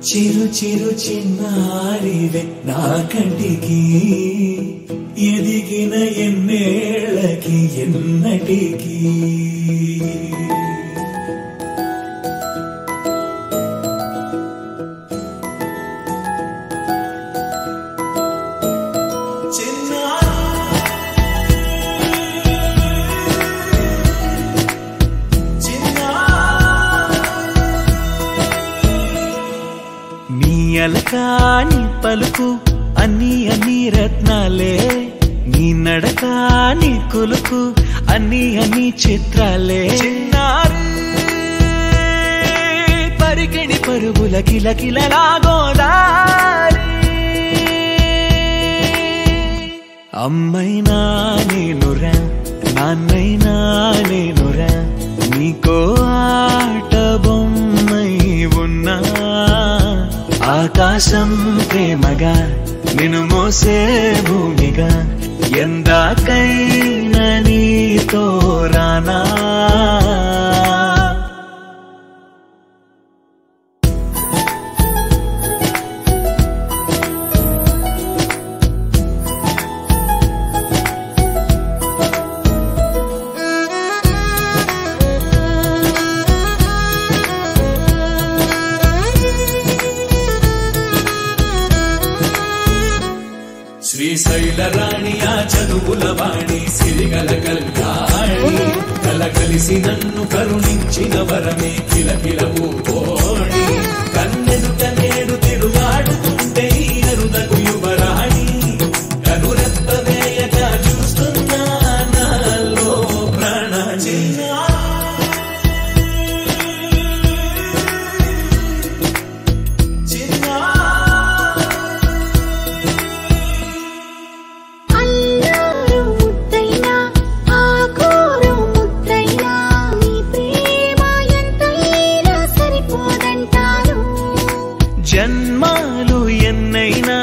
చిరు చిరు చిన్నారివే నా కంటికి ఎదిగిన ఎన్నేళ్ళకి ఎన్నటికి అలకాని పలుకు అన్ని అన్ని రత్నాలే నీ నడకాని కులుకు అన్ని అన్ని చిత్రాలే చిన్నారు పరికిణి పరుగుల కిలకిలలాగోదారి అమ్మైనా నేనురా నాన్నైనా నేనురా నీకో ఆట బొమ్మై ఉన్నా ఆకాశం ప్రేమగా నిన్ను మోసే భూమిగా ఎందాకైనా నీతో రానా శ్రీశైల రాణి ఆ చదువుల వాణి సిరిగల కల్యాణి కలకలిసి నన్ను కరుణించిన వరమే కిలకిలవు కోణి కన్నెదుట నేడు తిరుగాడుతుంటే అరుదకు యువరాణి కనురెప్ప వేయక చూస్తున్నా నాలో ప్రాణ జన్మాలు ఎన్నైనా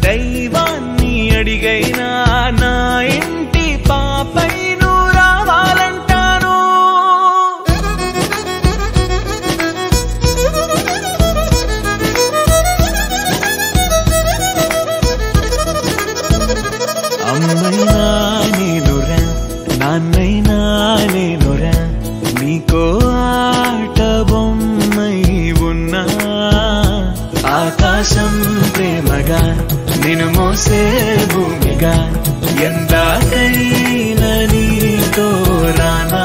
దైవాన్ని అడిగైనా నా ఇంటి పాపై నువ్వు రావాలంటాను అమ్మైనా నేనురా నాన్నైనా నేనురా నీకో ఆట బొమ్మై ఉన్నా ఆకాశం ప్రేమగా నిన్ను మోసే భూమిగా ఎందాకైనా నీతో రానా